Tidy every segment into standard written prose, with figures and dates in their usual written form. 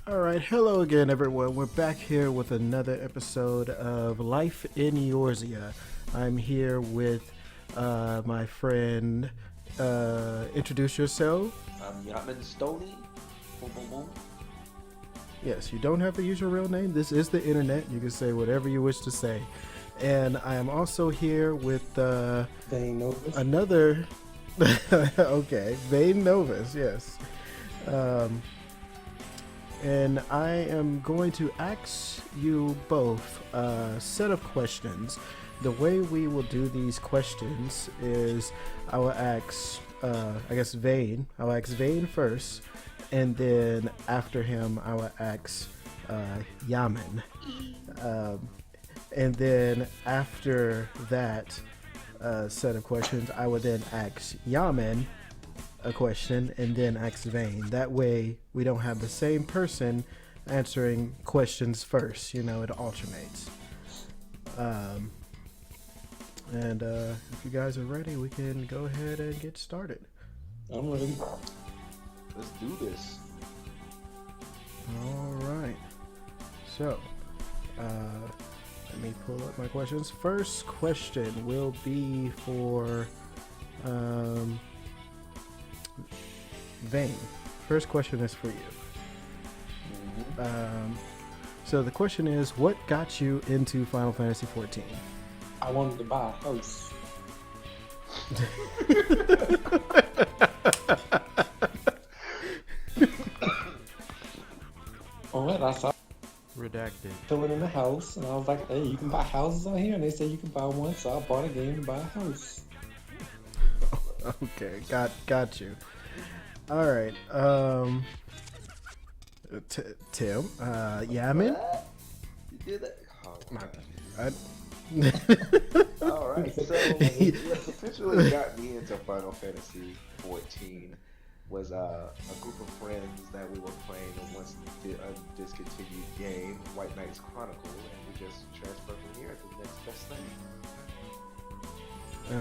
All right, hello again, everyone. We're back here with another episode of Life in Eorzea. I'm here with my friend. Introduce yourself. I'm Yaman Stoley. Boom, boom, boom. Yes, you don't have to use your real name. This is the internet. You can say whatever you wish to say. And I am also here with Vayne Novus. another. Okay, Vayne Novus. Yes. And I am going to ask you both a set of questions. The way we will do these questions is I will ask, Vayne. I'll ask Vayne first, and then after him, I will ask Yaman. And then after that set of questions, I will then ask Yaman a question and then ask Vayne. That way we don't have the same person answering questions first. You know, it alternates. And if you guys are ready, we can go ahead and get started. I'm ready. Let's do this. All right. So, let me pull up my questions. First question will be for Vayne. First question is for you. So the question is, what got you into Final Fantasy XIV? I wanted to buy a house. Alright, I saw Redacted. filling in the house, and I was like, hey, you can buy houses on here, and they said you can buy one, so I bought a game to buy a house. Okay, got you. All right. Tim, Yaman. What? You did that? Oh, I, Alright, so what officially got me into Final Fantasy XIV was a group of friends that we were playing in once the discontinued game, White Knight's Chronicle, and we just transferred from here to the next best thing.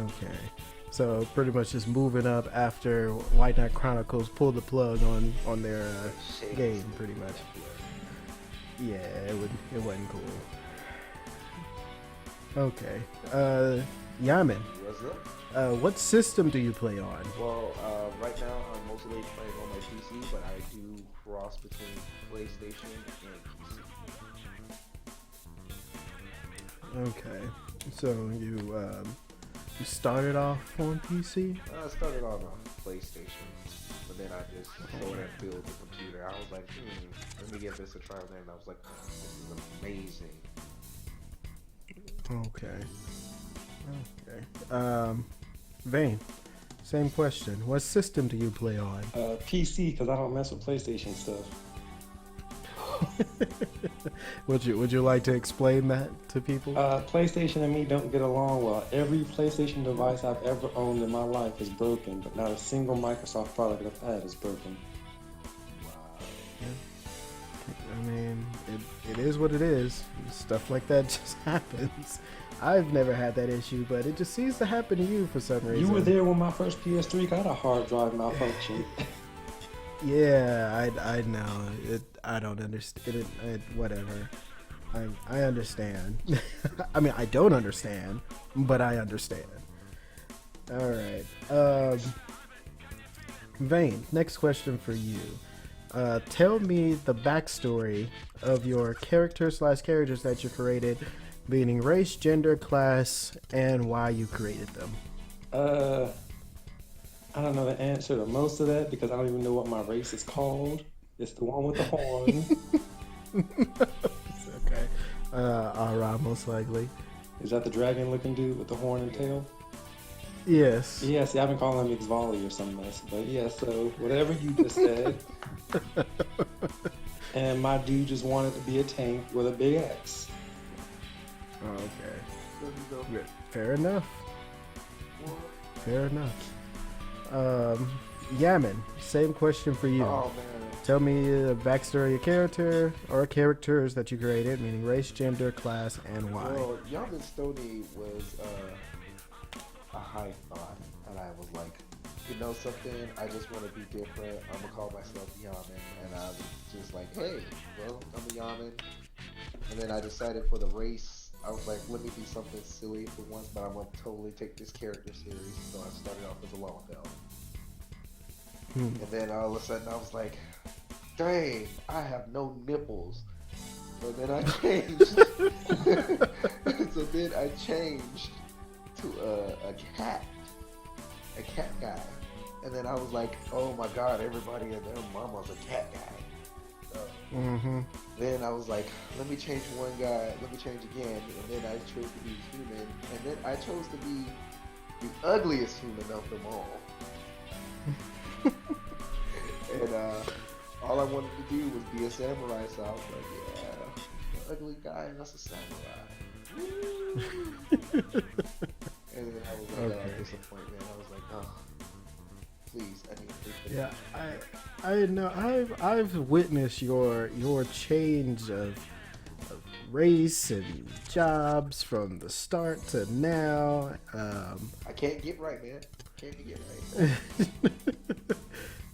okay. So pretty much just moving up after White Knight Chronicles pulled the plug on their game, pretty much. Yeah, it wasn't cool. Okay. Yaman, What's up? what system do you play on? Well, right now I'm mostly playing on my PC, but I do cross between PlayStation and PC. Okay. So you started off on PC? I started on a PlayStation, but then I just go and build the computer. I was like, let me give this a try. And then I was like, this is amazing. Okay. Vayne, same question. What system do you play on? PC, because I don't mess with PlayStation stuff. Would you like to explain that to people? PlayStation and me don't get along well. Every PlayStation device I've ever owned in my life is broken, but not a single Microsoft product I've had is broken. I mean, it is what it is. Stuff like that just happens. I've never had that issue, but it just seems to happen to you for some reason. You were there when my first PS3 got a hard drive malfunction. Yeah, I know. I don't understand it. Whatever. I understand. I mean, I don't understand, but I understand. All right. Vayne, next question for you. Tell me the backstory of your characters that you created, meaning race, gender, class, and why you created them. I don't know the answer to most of that because I don't even know what my race is called. It's the one with the horn. It's okay. Ara, most likely. Is that the dragon-looking dude with the horn and tail? Yes. Yeah, see, I've been calling him Ixvali or some mess. But yeah, so whatever you just said. And my dude just wanted to be a tank with a big axe. Okay. Fair enough. Fair enough. Yaman, same question for you. Oh man. Tell me the backstory of your character or characters that you created, meaning race, gender, class, and why. Well, Yaman Stony was a high thought, and I was like, you know something, I just want to be different. I'm gonna call myself Yaman, and I was just like, hey, well, I'm a Yaman. And then I decided for the race, I was like, let me do something silly for once, but I'm gonna totally take this character serious. So I started off as a long belt. And then all of a sudden I was like, dang, I have no nipples. So then I changed. So then I changed to a cat guy. And then I was like, oh my god, everybody and their mama's a cat guy. So then I was like, let me change one guy, let me change again. And then I chose to be human. And then I chose to be the ugliest human of them all. And all I wanted to do was be a samurai, so I was like, yeah, the ugly guy, that's a samurai. And then I was like, disappointment. I was like, oh, please, I need to fix it. Yeah, I know. I've witnessed your change of race and jobs from the start to now. I can't get right, man. Can't get right.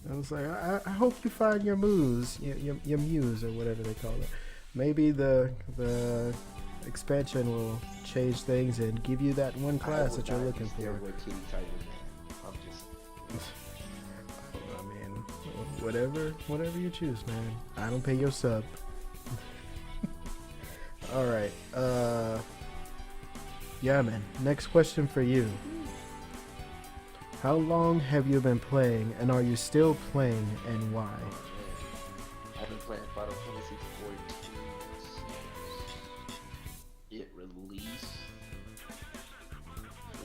I was like, I hope you find your muse, your muse, or whatever they call it. Maybe the expansion will change things and give you that one class that you're looking for. I mean, whatever you choose, man. I don't pay your sub. All right. Yeah, man. Next question for you. How long have you been playing, and are you still playing, and why? I've been playing Final Fantasy XIV since it released.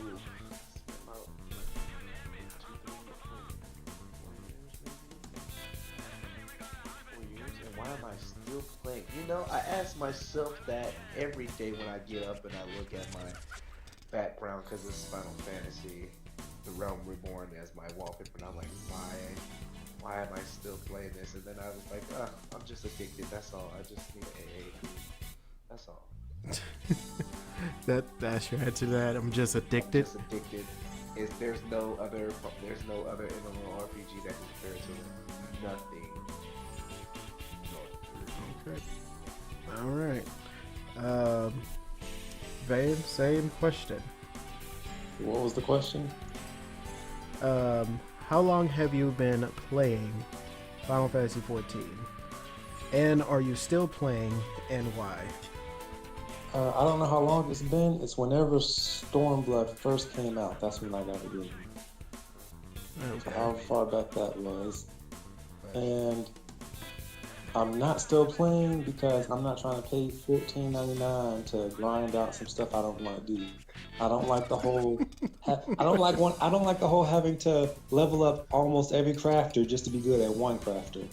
Ooh, it's been about 4 years. And why am I still playing? You know, I ask myself that every day when I get up and I look at my background, because it's Final Fantasy. The Realm Reborn as my wallpaper, and I'm like, why am I still playing this? And then I was like, I'm just addicted. That's all. I just need AA. That's all. That's your answer to that. I'm just addicted. I'm just addicted. There's no other MMORPG that can compare to it. Nothing. Okay. All right. Vayne, same question. What was the question? How long have you been playing Final Fantasy XIV? And are you still playing, and why? I don't know how long it's been. It's whenever Stormblood first came out. That's when I got it in. Okay. So how far back that was. And I'm not still playing because I'm not trying to pay $14.99 to grind out some stuff I don't want to do. I don't like the whole. I don't like the whole having to level up almost every crafter just to be good at one crafter.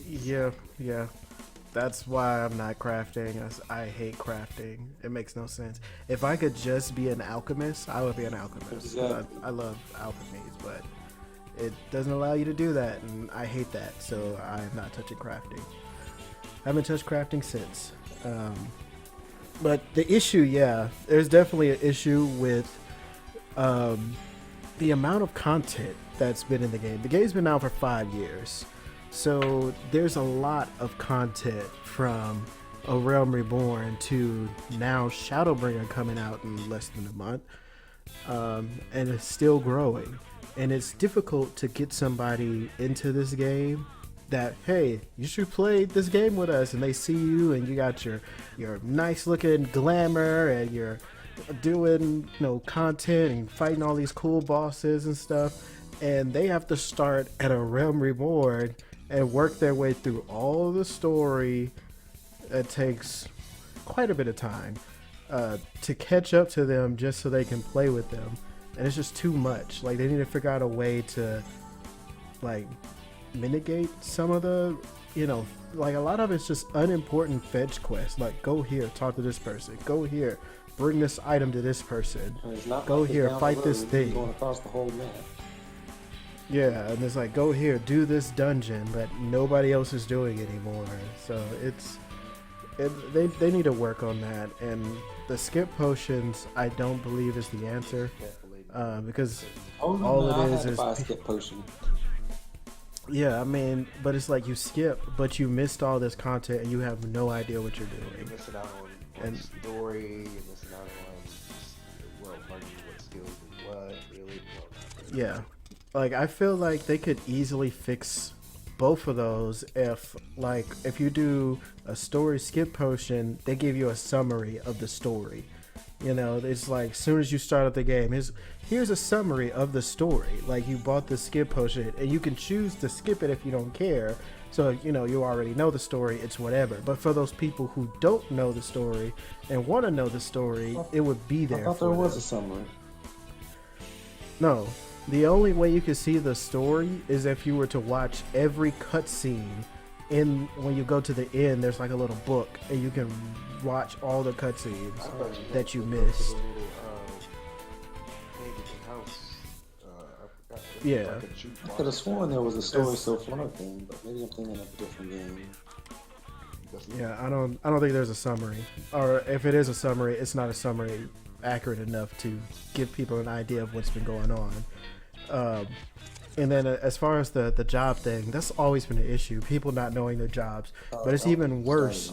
Yeah. That's why I'm not crafting. I hate crafting. It makes no sense. If I could just be an alchemist, I would be an alchemist. Exactly. I love alchemies, but it doesn't allow you to do that, and I hate that. So I'm not touching crafting. I haven't touched crafting since. But the issue, there's definitely an issue with the amount of content that's been in the game. The game's been out for 5 years. So there's a lot of content from A Realm Reborn to now Shadowbringer coming out in less than a month. And it's still growing. And it's difficult to get somebody into this game that, hey, you should play this game with us, and they see you and you got your nice looking glamour and you're doing content and fighting all these cool bosses and stuff, and they have to start at A Realm Reborn and work their way through all the story. It takes quite a bit of time to catch up to them just so they can play with them, and it's just too much. Like, they need to figure out a way to mitigate some of the, like, a lot of it's just unimportant fetch quests. Like, go here, talk to this person. Go here, bring this item to this person. Go here, fight this thing. Going across the whole map. Yeah, and it's like, go here, do this dungeon, but nobody else is doing it anymore. So they need to work on that. And the skip potions, I don't believe, is the answer. Definitely because Oh no, all I it had is to is buy a skip potion. yeah. I mean, but it's like you skip, but you missed all this content and you have no idea what you're You're doing. missing out on And story. You're missing out on well, learning what skills and what really. Well, not really. yeah, like I feel like they could easily fix both of those if you do a story skip potion, they give you a summary of the story. You know, it's like as soon as you start up the game, here's a summary of the story. Like you bought the skip potion, and you can choose to skip it if you don't care. So you know you already know the story. It's whatever. But for those people who don't know the story and want to know the story, it would be there. I thought for there was them. a summary. No, the only way you can see the story is if you were to watch every cutscene. When you go to the end, there's like a little book, and you can watch all the cutscenes I thought that you had to go to missed. the little, maybe the house. I forgot. Yeah. Like a jukebox. I could have sworn there was a story It's- so far thing, but maybe I'm thinking of a different game. Yeah, I don't think there's a summary, or if it is a summary, it's not a summary accurate enough to give people an idea of what's been going on. And then as far as the job thing, that's always been an issue. People not knowing their jobs, but it's even worse.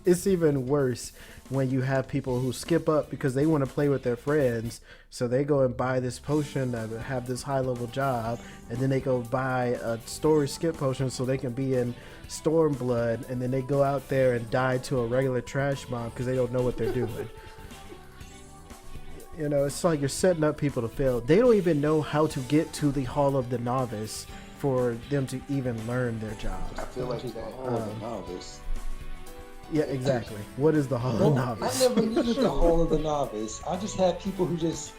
It's even worse when you have people who skip up because they want to play with their friends, so they go and buy this potion that have this high level job, and then they go buy a story skip potion so they can be in Stormblood, and then they go out there and die to a regular trash mob because they don't know what they're doing. You know, it's like you're setting up people to fail. They don't even know how to get to the Hall of the Novice for them to even learn their job. I feel like that. Hall of the Novice. Yeah, exactly. What is the Hall of the Well, Novice? I never needed the Hall of the Novice. I just had people who just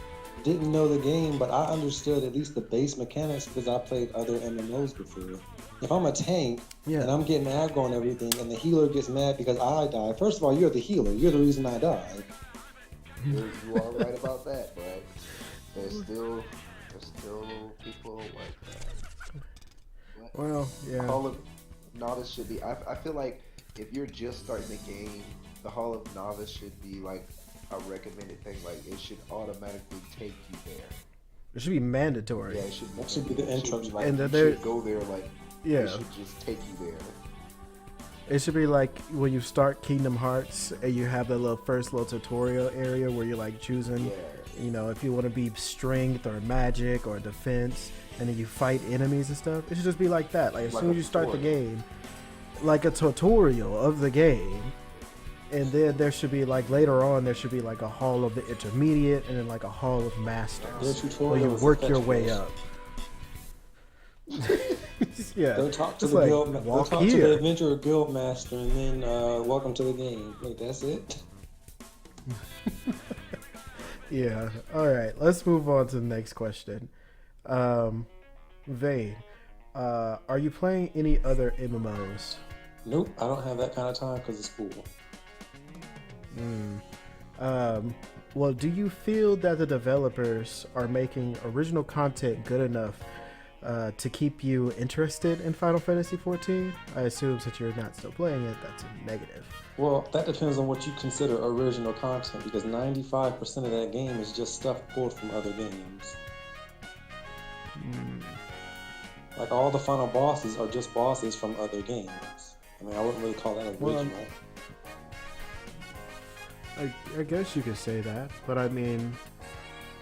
didn't know the game, but I understood at least the base mechanics because I played other MMOs before. If I'm a tank and I'm getting aggro and everything, and the healer gets mad because I die, first of all, you're the healer. You're the reason I died. You are right about that, but there's still people like that. Well, yeah. Hall of Novice should be. I feel like if you're just starting the game, the Hall of Novice should be like a recommended thing. Like it should automatically take you there. It should be mandatory. Yeah, it should be. That should be the intro. Like, And you then should go there. Like Yeah. it should just take you there. It should be like when you start Kingdom Hearts and you have that first little tutorial area where you're like choosing, Yeah. you know, if you want to be strength or magic or defense, and then you fight enemies and stuff. It should just be like that. Like as Like soon a as you start the tutorial. game, like a tutorial of the game. And then there should be like later on there should be like a hall of the intermediate and then like a hall of Their masters tutorial where you is work a your fetch way quest. up. Yeah, Go talk to it's the like, guild. Go walk talk to here. the adventurer guild master, and then welcome to the game. Wait, that's it. Yeah. All right. Let's move on to the next question. Vayne, are you playing any other MMOs? Nope, I don't have that kind of time because of school. Well, do you feel that the developers are making original content good enough to keep you interested in Final Fantasy XIV? I assume since you're not still playing it, that's a negative. Well, that depends on what you consider original content, because 95% of that game is just stuff pulled from other games. Like all the final bosses are just bosses from other games. I mean, I wouldn't really call that original. I guess you could say that, but I mean,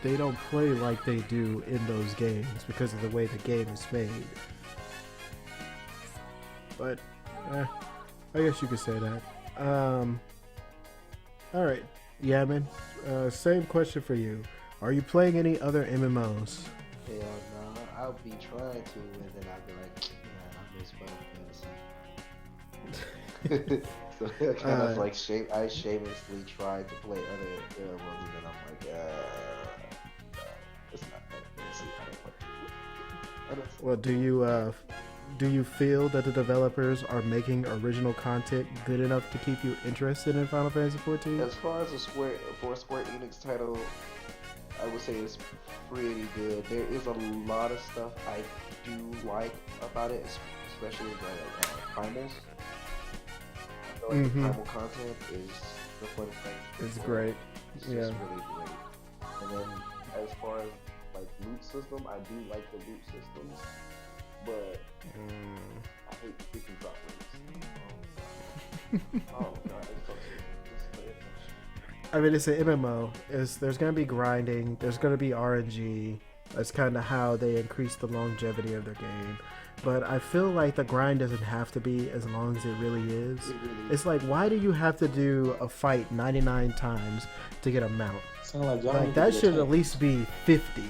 they don't play like they do in those games because of the way the game is made. But, I guess you could say that. Alright, Yaman, same question for you. Are you playing any other MMOs? Hell no, I'll be trying to, and then I'll be like, nah, I miss Final Fantasy. So kind of like I shamelessly tried to play other MMOs, and then I'm like, it's not Final Fantasy. I don't want to. Well, do you feel that the developers are making original content good enough to keep you interested in Final Fantasy XIV? As far as a Square Enix title, I would say it's pretty good. There is a lot of stuff I do like about it, especially like primals. I feel like the primal content is the fun thing. It's great. It's Yeah. just really great. And then as far as like loot system, I do like the loot systems, but I hate the freaking drop rates. Oh god, it's so stupid. I mean, it's an MMO. There's gonna be grinding. There's gonna be RNG. That's kind of how they increase the longevity of their game. But I feel like the grind doesn't have to be as long as it really is. It's like, why do you have to do a fight 99 times to get a mount? Like that should at least be 50.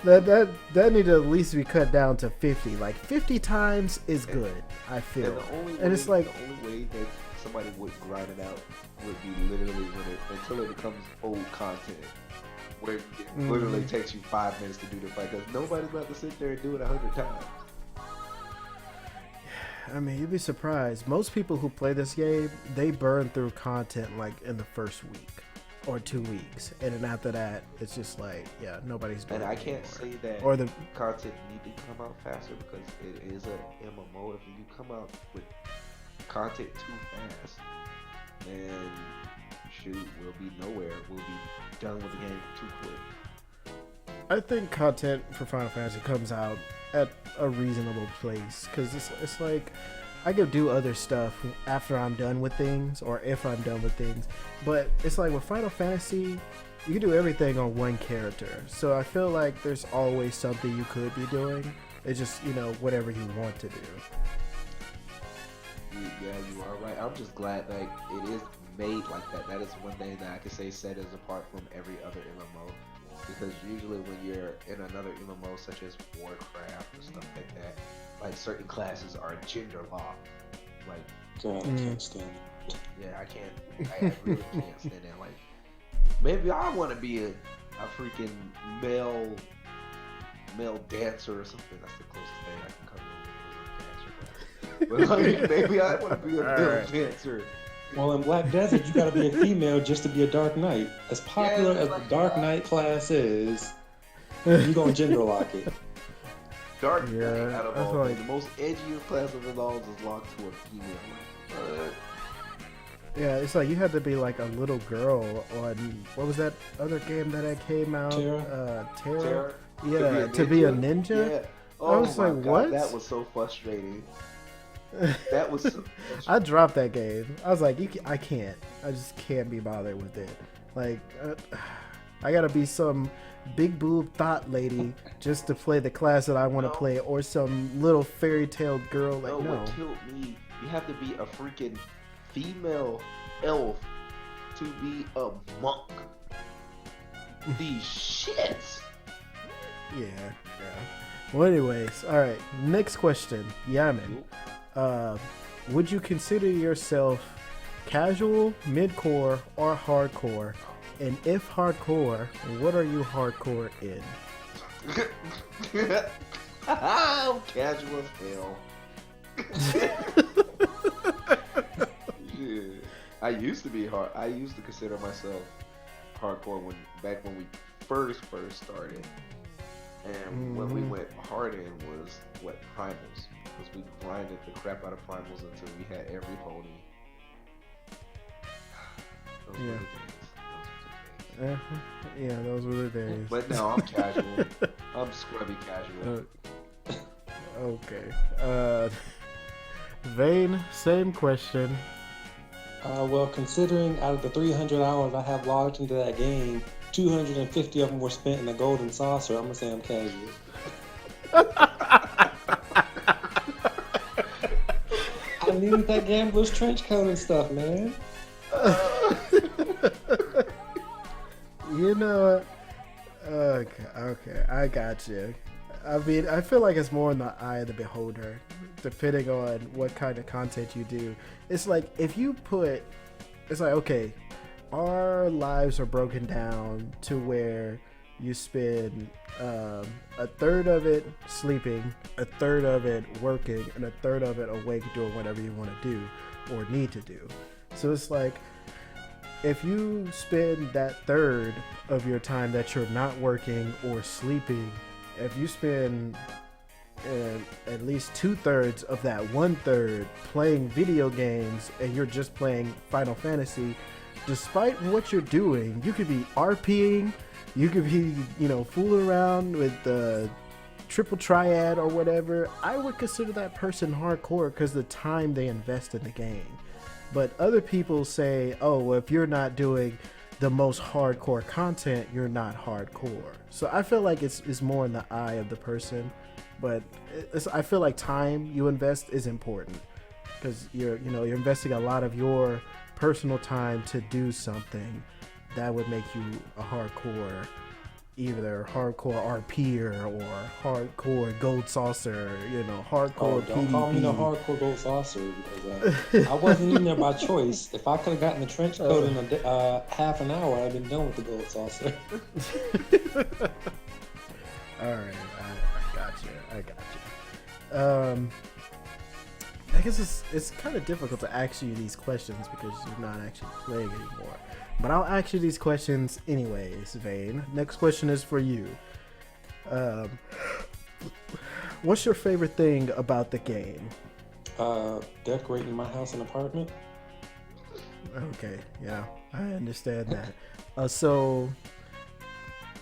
that need to at least be cut down to 50. Like 50 times is good, I feel. And it's like the only way that somebody would grind it out would be literally until it becomes old content, where it literally takes you 5 minutes to do the fight, because nobody's about to sit there and do it 100 times. I mean, you'd be surprised. Most people who play this game, they burn through content like in the first week or 2 weeks, and then after that, it's just like, yeah, nobody's doing it. And I can't say that or the content need to come out faster, because it is a MMO. If you come out with content too fast, then shoot, we'll be nowhere. We'll be done with the game too quick. I think content for Final Fantasy comes out at a reasonable place, because it's like I could do other stuff after I'm done with things, or if I'm done with things, but it's like with Final Fantasy, you can do everything on one character, so I feel like there's always something you could be doing. It's just, whatever you want to do. Yeah, you are right. I'm just glad that it is made like that. That is one thing that I could say set us apart from every other MMO. Because usually when you're in another MMO such as Warcraft or stuff like that, like certain classes are gender locked. Like, God, I can't stand it. Yeah, I really can't stand that. Like, maybe I want to be a freaking male dancer or something. That's the closest thing I can come to. But like, maybe I want to be a male dancer. Well, in Black Desert, you gotta be a female just to be a Dark Knight. As popular as the Dark Knight class is, you gonna gender lock it. Dark Knight, out of all things, the most edgiest class of it all is locked to a female. Yeah, it's like you had to be like a little girl on, what was that other game that came out? Terra? Yeah, to be a ninja? Yeah. Oh, I was like, God, what? That was so frustrating. That was so I dropped that game. I was like, I can't. I just can't be bothered with it. Like, I gotta be some big boob thought lady just to play the class that I want to play, or some little fairy tale girl. Like, no. What killed me, you have to be a freaking female elf to be a monk. These shits. Yeah. Well, anyways, all right. Next question, Yaman. Would you consider yourself casual, mid-core, or hardcore? And if hardcore, what are you hardcore in? I'm casual as hell. Yeah. I used to be hard. I used to consider myself hardcore back when we first started. And what we went hard in was primals, because we grinded the crap out of primals until we had every pony. Those were the days. But now I'm casual. I'm scrubby casual. Okay. Vayne, same question. Well, considering out of the 300 hours I have logged into that game, 250 of them were spent in the golden saucer. I'm gonna say I'm casual. I need that gambler's trench coat and stuff, man. Okay, I got you. I mean, I feel like it's more in the eye of the beholder, depending on what kind of content you do. It's like, it's like, okay, our lives are broken down to where you spend a third of it sleeping, a third of it working, and a third of it awake doing whatever you want to do or need to do. So it's like, if you spend that third of your time that you're not working or sleeping, if you spend at least 2/3 of that 1/3 playing video games, and you're just playing Final Fantasy, despite what you're doing, you could be RPing, you could be, fooling around with the triple triad or whatever. I would consider that person hardcore because the time they invest in the game. But other people say, oh, well, if you're not doing the most hardcore content, you're not hardcore. So I feel like it's more in the eye of the person. But I feel like time you invest is important because you're investing a lot of your personal time to do something that would make you a hardcore, either hardcore RPer or hardcore gold saucer, hardcore don't PvP. call me no hardcore gold saucer because I wasn't in there by choice. If I could have gotten the trench coat in half an hour, I'd been done with the gold saucer. All right, I got you. I guess it's kind of difficult to ask you these questions because you're not actually playing anymore. But I'll ask you these questions anyways, Vayne. Next question is for you. What's your favorite thing about the game? Decorating my house and apartment. Okay, yeah, I understand that. So,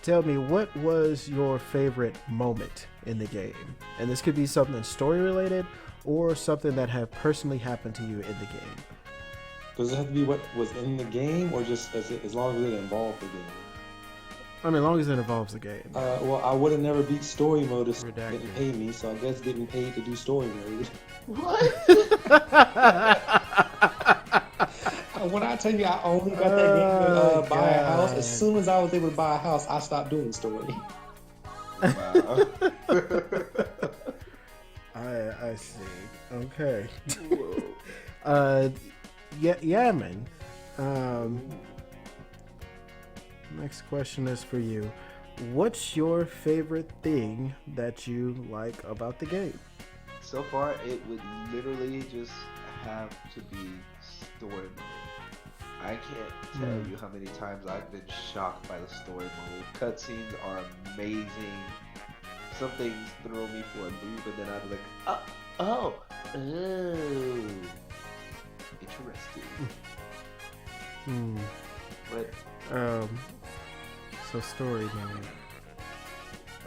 tell me, what was your favorite moment in the game? And this could be something story related or something that have personally happened to you in the game. Does it have to be what was in the game, or just as long as it involved the game? I mean, as long as it involves the game. Well, I would have never beat story mode if it Redacted. didn't pay me, so I guess getting paid to do story mode. What? When I tell you I only got that game to buy a house, God. as soon as I was able to buy a house, I stopped doing story. Wow. I see. Okay. Whoa. Yeah, man. Next question is for you. What's your favorite thing that you like about the game? So far, it would literally just have to be story mode. I can't tell you how many times I've been shocked by the story mode. Cutscenes are amazing. Some things throw me for a loop, and then I'd be like, oh, interesting. But So story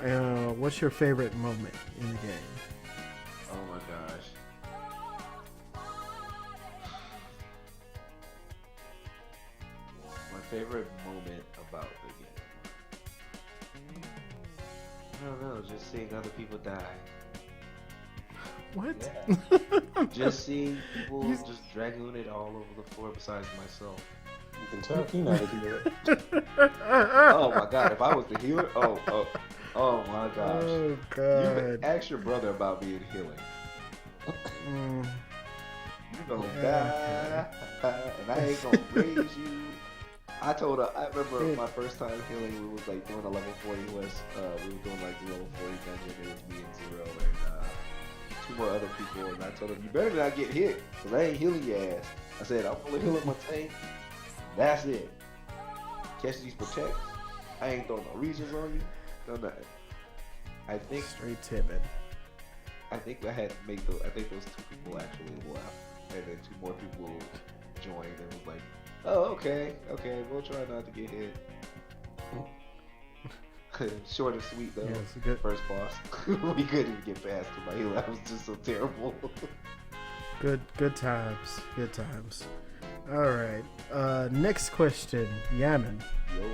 mode. What's your favorite moment in the game? oh my gosh, my favorite moment about the game. I don't know, just seeing other people die. What? Yeah. Just seeing people just dragoon it all over the floor besides myself. You can tell you know how to do it. Oh my god, if I was the healer, oh my gosh. Oh You god. ask your brother about being healing. Mm. You're gonna die, and I ain't gonna raise you. I told her, I remember my first time healing, we was like doing a level 40 we were doing like the level 40 dungeon, it was me and Zero and 2 more other people, and I told him, you better not get hit, cause I ain't healing your ass. I said, I'm only healing my tank, that's it. Catch these protects, I ain't throwing no regions on you, no nothing. I think Straight timid. I think I had to make those. I think those 2 people actually left, and then 2 more people joined and was like, "Oh, okay, we'll try not to get hit." Short and sweet though. Yeah, it's a good. First boss, we couldn't even get past him. My healing was just so terrible. Good times. Good times. All right. Next question, Yaman. Yo,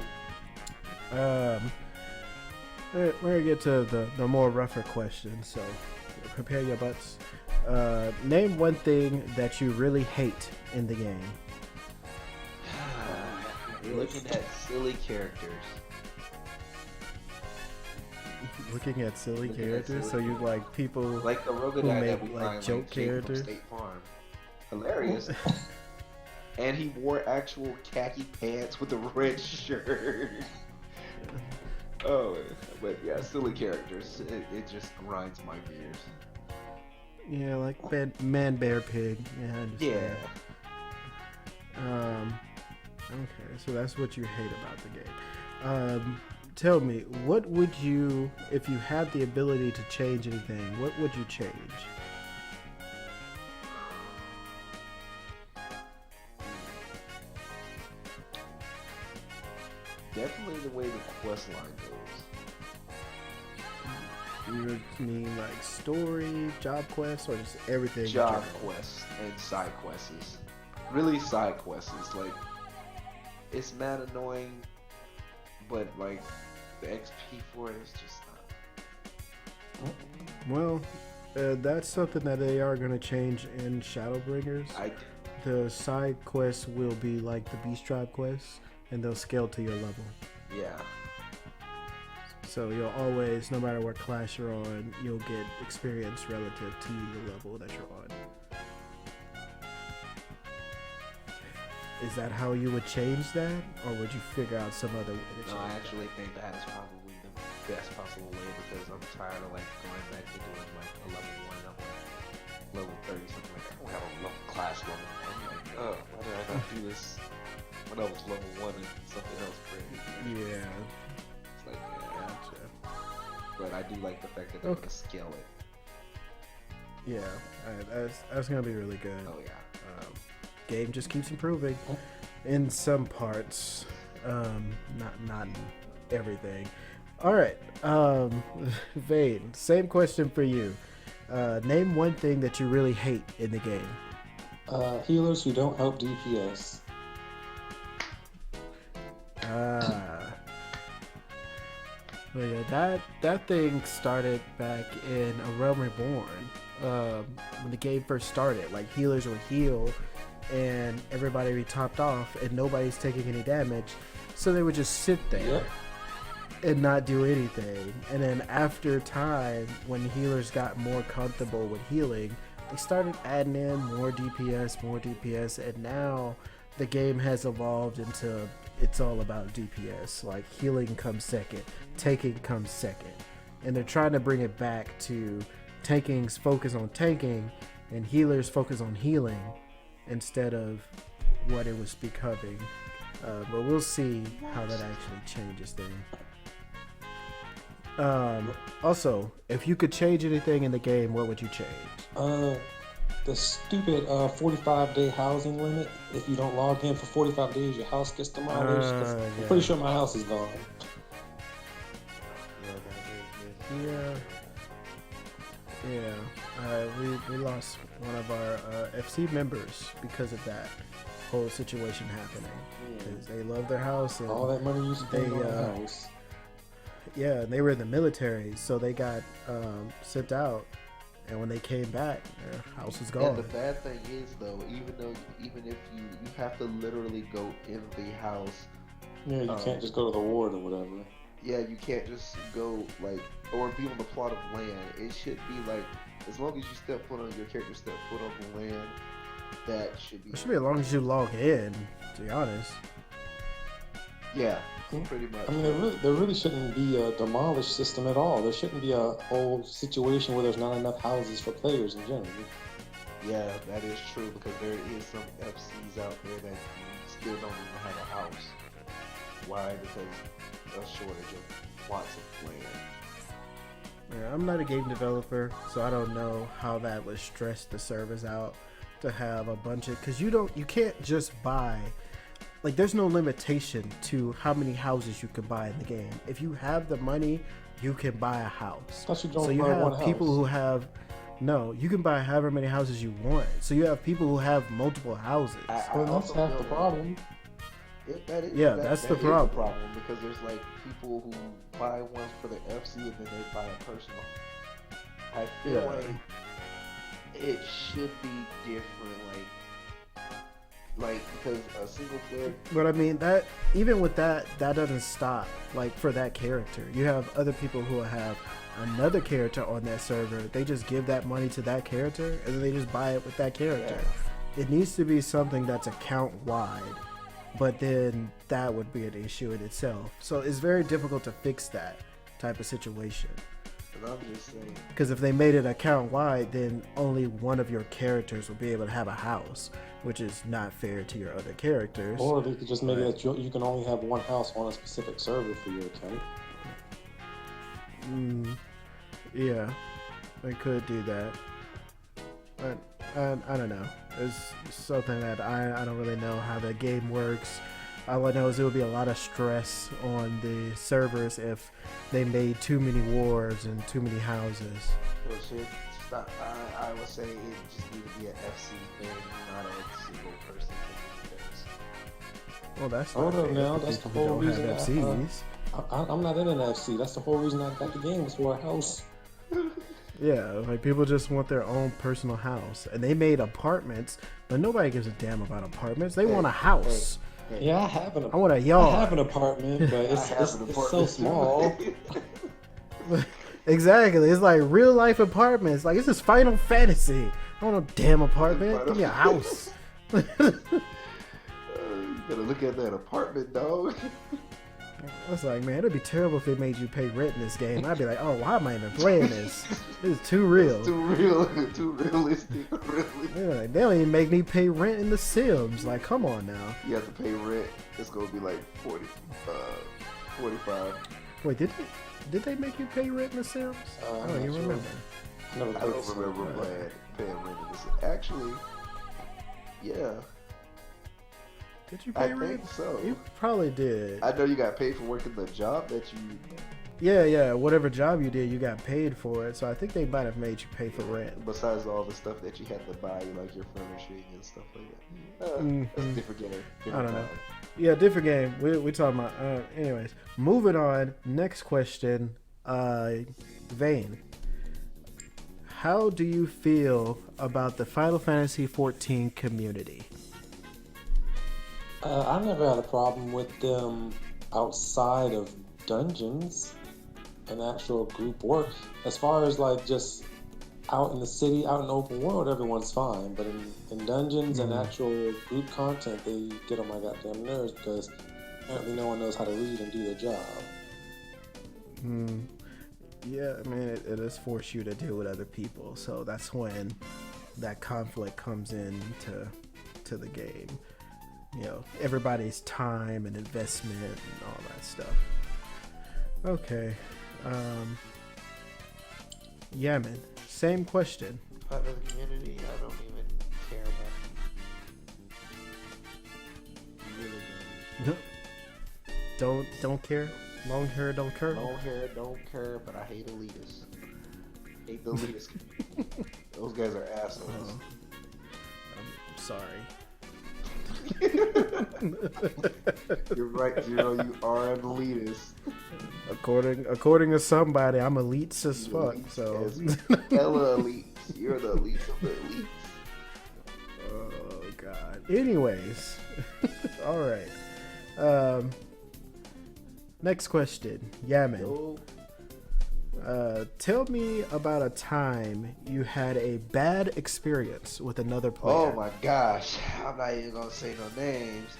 We're gonna get to the more rougher questions. So prepare your butts. Name one thing that you really hate in the game. looking at silly characters. Looking at silly Looking at characters. silly So you like people Like the Rogue who guy make that we like find joke like Jake from characters. State Farm. Hilarious. And he wore actual khaki pants with a red shirt. Oh, but yeah, silly characters. It just grinds my gears. Yeah, like man, bear, pig. Yeah, I understand. Yeah. Okay, so that's what you hate about the game. Tell me, what would you, if you had the ability to change anything, what would you change? Definitely the way the quest line goes. You mean like story, job quests, or just everything? in Job general? quests and side quests. Really side quests. Like it's mad annoying, but like the XP for it is just not. Well, that's something that they are going to change in Shadowbringers. The side quests will be like the Beast Tribe quests, and they'll scale to your level. Yeah. So you'll always, no matter what class you're on, you'll get experience relative to the level that you're on. Is that how you would change that, or would you figure out some other way to change No, I that? actually think that is probably the best possible way because I'm tired of like going back to doing like a level 1. I'm like level 30 something like that. I don't have a level class level 1. I'm like, oh, why did I not do this when I was level 1 and something else crazy? Yeah. It's like, yeah. Gotcha. But I do like the fact that they're gonna scale it. Yeah, that's gonna be really good. Oh yeah. Game just keeps improving in some parts, not in everything. All right, Vayne, same question for you. Name one thing that you really hate in the game. Healers who don't help DPS. Well, yeah, that thing started back in A Realm Reborn. When the game first started, like healers would heal and everybody would be topped off and nobody's taking any damage, so they would just sit there and not do anything. And then after time, when healers got more comfortable with healing, they started adding in more DPS, and now the game has evolved into it's all about DPS. Like healing comes second, tanking comes second, and they're trying to bring it back to tanking's focus on tanking and healers focus on healing instead of what it was becoming. But we'll see how that actually changes things. Also, if you could change anything in the game, what would you change? The stupid 45-day housing limit. If you don't log in for 45 days, your house gets demolished. I'm pretty sure my house is gone. We lost one of our FC members because of that whole situation happening. Because they love their house and all that money you spend on the house. Yeah, and they were in the military, so they got sent out. And when they came back, their house was gone. And the bad thing is, though, even if you have to literally go in the house. Yeah, you can't just go to the ward or whatever. Yeah, you can't just go or be on the plot of land. It should be like, as long as you step foot on your character step foot on the land, that should be. It should be as long as you log in. To be honest. Yeah. Pretty much. I mean, there really shouldn't be a demolished system at all. There shouldn't be a whole situation where there's not enough houses for players in general. Yeah, that is true because there is some FCs out there that still don't even have a house. Why? Because a shortage of plots of land. Yeah, I'm not a game developer, so I don't know how that would stress the servers out to have a bunch of, because you can't just buy. Like, there's no limitation to how many houses you can buy in the game. If you have the money, you can buy a house. So you have people who have, no, you can buy however many houses you want. So you have people who have multiple houses. Well, that's half the problem. That's the problem. Because there's like people who buy ones for the FC and then they buy a personal. I feel like it should be different, like because a single player. But I mean that even with that doesn't stop. Like for that character, you have other people who have another character on that server. They just give that money to that character and then they just buy it with that character. Yeah. It needs to be something that's account wide, but then that would be an issue in itself. So it's very difficult to fix that type of situation. I'm just saying. Because if they made it account wide, then only one of your characters will be able to have a house, which is not fair to your other characters. Or they could just make it that you can only have one house on a specific server for your account. Yeah, they could do that. But I don't know. It's something that I don't really know how the game works. All I know is it would be a lot of stress on the servers if they made too many wars and too many houses. Well, shit, stop. I would say it just need to be an FC thing, not a single person thing. Well, that's Hold not up fair now. for That's people the who whole don't have reason FCs. I'm not in an FC. That's the whole reason I got the game, was for a house. Yeah, like people just want their own personal house, and they made apartments, but nobody gives a damn about apartments. They want a house. Hey, Yeah, I have an. I want a yard. I have an apartment, but it's so small. Exactly. It's like real life apartments. Like, this is Final Fantasy. I don't want no damn apartment. Give me a house. You better look at that apartment, dog. It's like, man, it'd be terrible if they made you pay rent in this game. I'd be like, oh, why am I even playing this? This is too real. Too real, too realistic, really. Yeah, they don't even make me pay rent in The Sims. Like, come on now. You have to pay rent. It's gonna be like 45. Wait, did they make you pay rent in The Sims? I don't even remember. I don't remember paying rent in this. Actually, yeah. Did you pay I rent? think so. You probably did. I know you got paid for working the job that you. Yeah. Whatever job you did, you got paid for it. So I think they might have made you pay for rent. Besides all the stuff that you had to buy, like your furnishing and stuff like that. That's a different game. I don't know. Yeah, different game. We talking about. Anyways, moving on. Next question. Vayne, how do you feel about the Final Fantasy XIV community? I never had a problem with them outside of dungeons and actual group work. As far as like just out in the city, out in the open world, everyone's fine. But in dungeons and actual group content, they get on my goddamn nerves because apparently no one knows how to read and do their job. Yeah, I mean, it does force you to deal with other people. So that's when that conflict comes to the game. You know, everybody's time and investment and all that stuff. Okay. Yeah, man. Same question. Part of the community, I don't even care about. Really don't. Don't care. Long hair don't care. Long hair don't care, but I hate elitists. Hate the elitist community. Those guys are assholes. I'm sorry. You're right, Zero. You are an elitist. According to somebody, I'm elite as fuck. Elites So hella elites. You're the elites of the elites. Oh God. Anyways, all right. Next question, Yaman. Tell me about a time you had a bad experience with another player. Oh my gosh, I'm not even gonna say no names.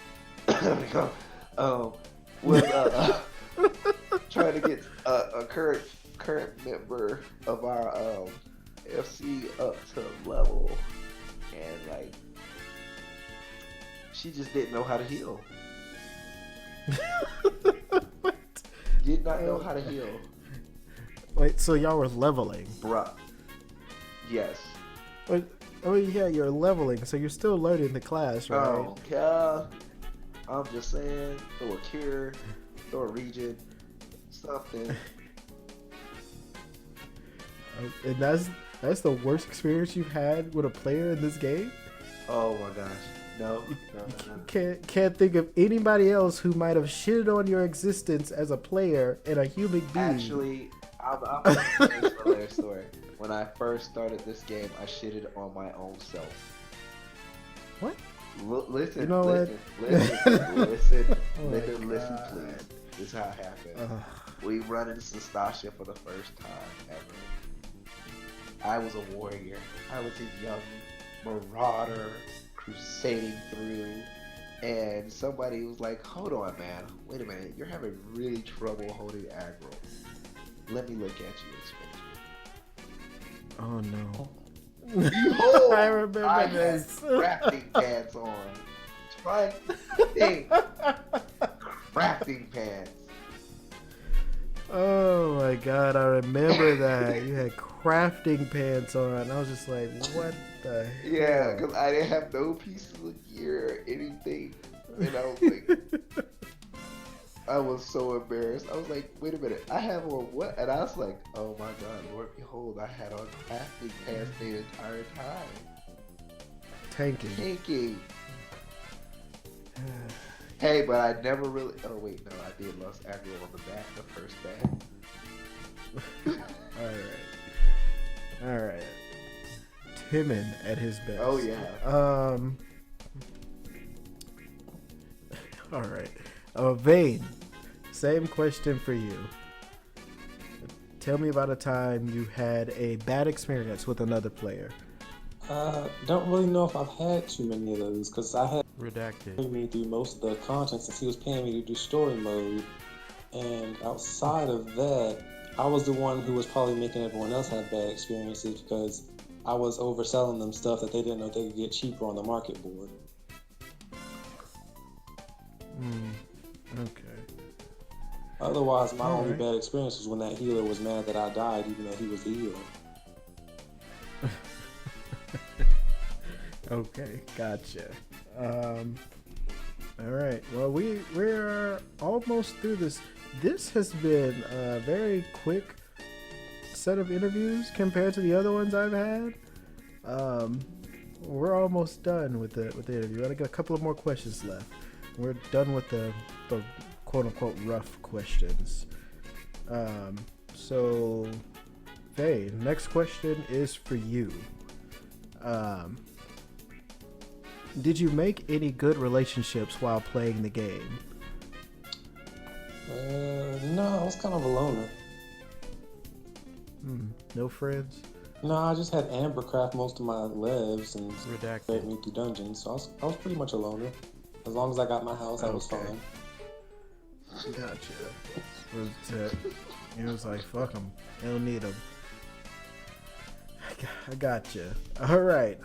With trying to get a current member of our FC up to level, and like she just didn't know how to heal. What? Did not know how to heal. Wait, so y'all were leveling? Bruh. Yes. Oh yeah, you're leveling, so you're still learning the class, right? Oh yeah. I'm just saying, throw a cure, throw a region, something. And that's the worst experience you've had with a player in this game? Oh my gosh. No. Can't think of anybody else who might have shitted on your existence as a player and a human being. Actually, I'm going to tell this hilarious story. When I first started this game, I shitted on my own self. What? Listen, You know what? listen, Oh my listen, God. please. This is how it happened. We run into Sastasha for the first time ever. I was a warrior. I was a young marauder crusading through, and somebody was like, hold on, man. Wait a minute. You're having really trouble holding aggro. Let me look at you and Oh no. Behold, I remember I this. had crafting pants on. Trying to think. Crafting pants. Oh my god, I remember that. You had crafting pants on. I was just like, what the Yeah, hell? because I didn't have no pieces of gear or anything. And I was like, I was so embarrassed. I was like, wait a minute, I have on what? And I was like, oh my god, Lord behold, I had on crafting pants the entire time. Tanking. Tanking. Hey, but I never really. Oh wait, no, I did lost aggro on the bat, the first bat. All right. Timon at his best. Oh yeah. All right. Vayne, same question for you. Tell me about a time you had a bad experience with another player. Don't really know if I've had too many of those because I had Redacted. me through most of the content since he was paying me to do story mode. And outside of that, I was the one who was probably making everyone else have bad experiences because I was overselling them stuff that they didn't know they could get cheaper on the market board. Okay. Otherwise, my only bad experience was when that healer was mad that I died even though he was the healer. Okay, gotcha. All right. Well, we're almost through this. This has been a very quick set of interviews compared to the other ones I've had. We're almost done with the interview. I got a couple of more questions left. We're done with the quote unquote rough questions. So, Vayne, next question is for you. Did you make any good relationships while playing the game? No, I was kind of a loner. No friends? No, I just had Amber craft most of my lives and Redacted. fed me through dungeons, so I was pretty much a loner. As long as I got my house, I was fine. Gotcha. It was like, fuck them. I don't need them. I gotcha. All right.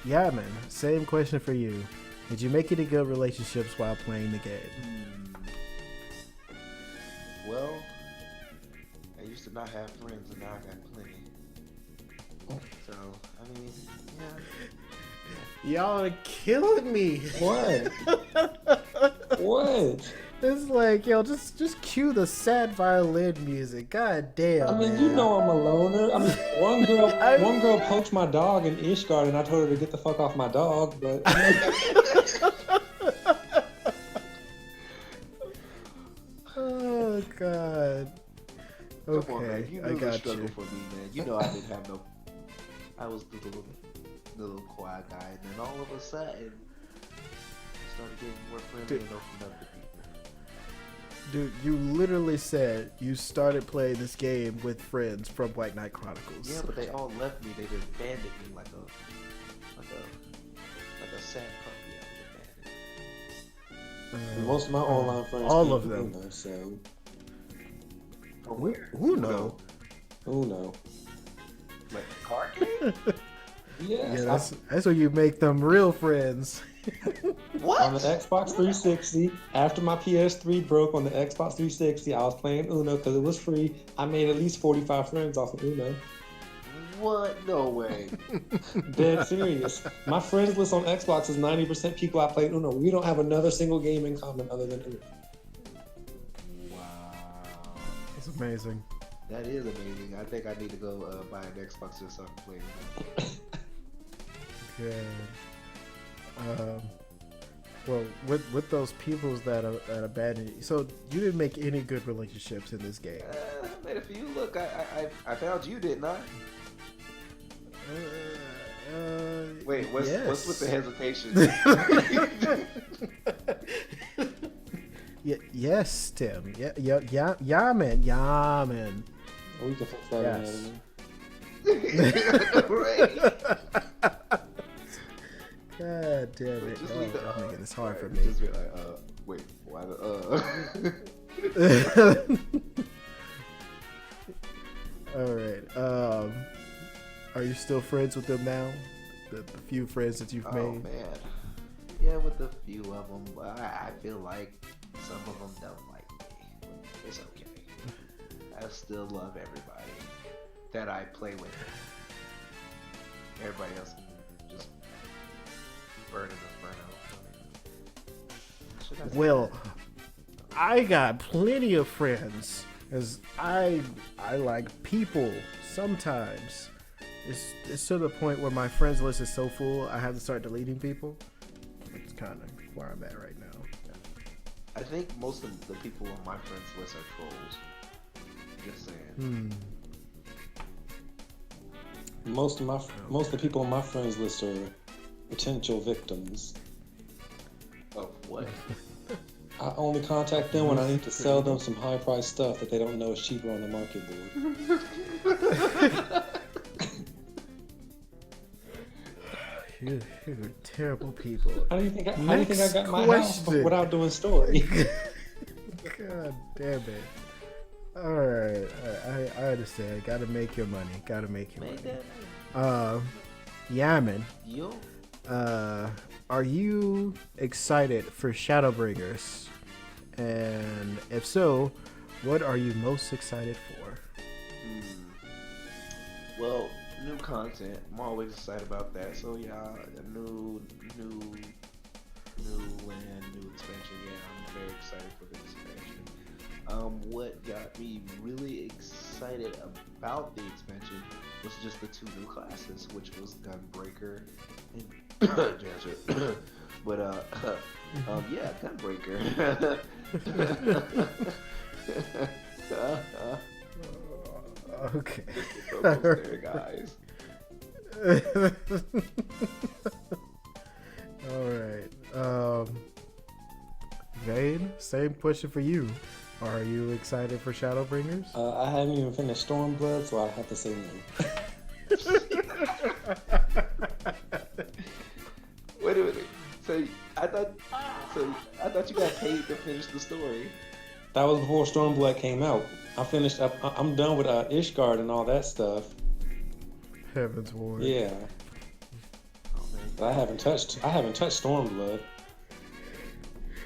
Yeah, man. Same question for you. Did you make any good relationships while playing the game? Well, I used to not have friends, and now I got plenty. So, I mean, yeah. Y'all are killing me. What? What? It's like, yo, just cue the sad violin music. God damn. I mean, man. you know I'm a loner. I mean, one girl poached my dog in Ishgard, and I told her to get the fuck off my dog. But oh god. Okay, Come on, man. You I know the got struggle you. for me, man. You know I didn't have no. I was the little quiet guy, and then all of a sudden, I started getting more friendly and opened up to people. Dude, you literally said you started playing this game with friends from White Knight Chronicles. Yeah, but they all left me. They just abandoned me like a sad puppy. I was abandoned. most of my online friends, all came of from them. Uno, so Uno. Uno. Like a card game? Yes, Yeah, that's where you make them real friends. What? on the Xbox 360, after my PS3 broke on the Xbox 360, I was playing Uno because it was free. I made at least 45 friends off of Uno. What? No way. Dead serious. My friends list on Xbox is 90% people I play Uno. We don't have another single game in common other than Uno. Wow. It's amazing. That is amazing. I think I need to go buy an Xbox just so I can play it. Good. Well, with those peoples that abandoned you, so you didn't make any good relationships in this game. I made a few. Look, I found you, didn't I? Wait, what's with the hesitation? Yes, Tim. Yeah, man. We can fix that Yes. Right. God damn it. Just Oh, leave the, y'all making this hard for right, me. Just be like, wait, why the All right. Are you still friends with them now? The few friends that you've Oh made? man. Yeah, with a few of them, but I feel like some of them don't like me. It's okay. I still love everybody that I play with. Everybody else can just burn in the burnout. Well, I got plenty of friends, as I like people sometimes. It's to the point where my friends list is so full, I have to start deleting people. It's kind of where I'm at right now. I think most of the people on my friends list are trolls. Just saying. Most of the people on my friends list are potential victims. Of what? I only contact them when I need to sell them some high-priced stuff that they don't know is cheaper on the market board. You're terrible people. How do you think I got my house question. without doing story? God damn it. Alright. I understand. Gotta make your money. Yaman. Yo. Are you excited for Shadowbringers? And if so, what are you most excited for? Well, new content. I'm always excited about that. So yeah, a new land, new expansion. Yeah, I'm very excited for the expansion. What got me really excited about the expansion was just the two new classes, which was Gunbreaker and Dancer. But yeah, Gunbreaker. Okay. There, guys. Alright. Vayne, same question for you. Are you excited for Shadowbringers? I haven't even finished Stormblood, so I have to say no. Wait a minute. So I thought you got paid to finish the story. That was before Stormblood came out. I'm done with Ishgard and all that stuff. Heaven's Ward. Yeah. But I haven't touched Stormblood.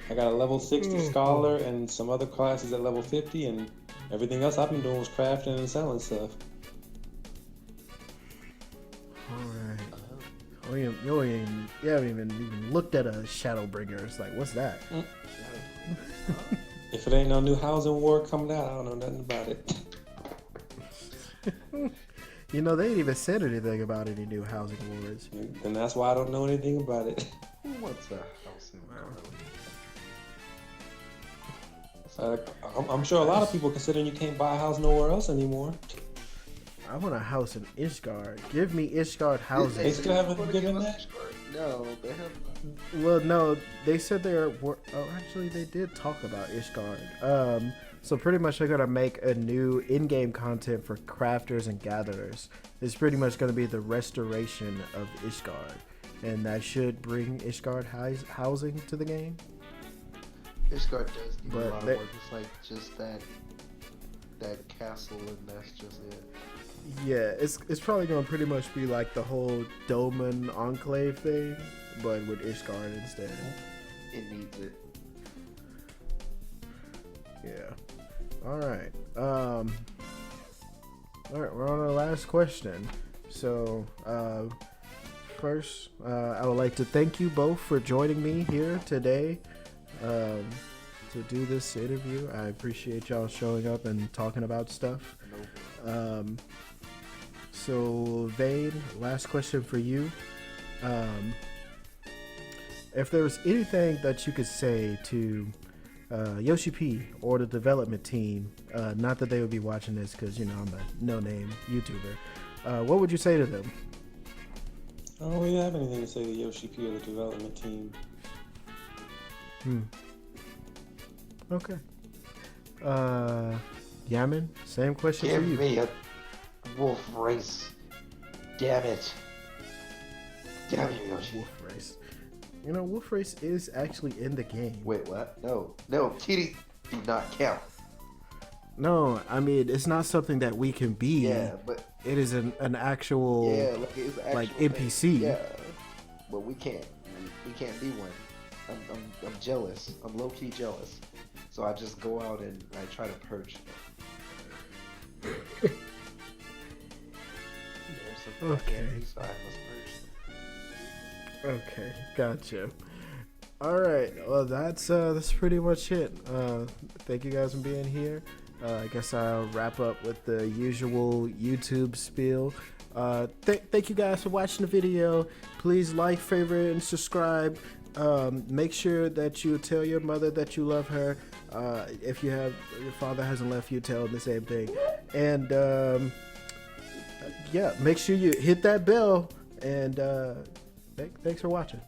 I got a level 60 Scholar and some other classes at level 50, and everything else I've been doing was crafting and selling stuff. Alright. You haven't even looked at a Shadowbringer. It's like, what's that? If it ain't no new housing war coming out, I don't know nothing about it. You know, they ain't even said anything about any new housing wars. And that's why I don't know anything about it. What's a housing war? I'm sure a lot of people considering you can't buy a house nowhere else anymore. I want a house in Ishgard. Give me Ishgard housing. They still haven't given that? No, they haven't. Well, no, they said actually, they did talk about Ishgard. So pretty much they're gonna make a new in-game content for crafters and gatherers. It's pretty much gonna be the restoration of Ishgard, and that should bring Ishgard housing to the game. Ishgard does need a lot of But work. It's like just that castle, and that's just it. Yeah, it's probably gonna pretty much be like the whole Doman Enclave thing, but with Ishgard instead. It needs it. Yeah. All right. We're on our last question. So, first, I would like to thank you both for joining me here today to do this interview. I appreciate y'all showing up and talking about stuff. So, Vayne, last question for you. If there was anything that you could say to Yoshi P or the development team, not that they would be watching this because, you know, I'm a no-name YouTuber, what would you say to them? I don't really have anything to say to Yoshi P or the development team. Okay. Yaman, same question Give for you. me a wolf race. Damn it. Damn you, Yoshi. Wolf Race. You know, Wolf Race is actually in the game. Wait, what? No, Kitty do not count. No, I mean, it's not something that we can be. Yeah, but it is an actual, yeah, like it's an actual like thing. NPC. Yeah, but we can't be one. I'm jealous. I'm low key jealous. So I just go out and I try to purge them. Okay. So I must purge them. Okay, gotcha. All right, well that's pretty much it. Thank you guys for being here. I guess I'll wrap up with the usual YouTube spiel. Thank you guys for watching the video. Please like, favorite, and subscribe. Make sure that you tell your mother that you love her. If your father hasn't left you, tell him the same thing. And yeah, make sure you hit that bell. And thanks for watching.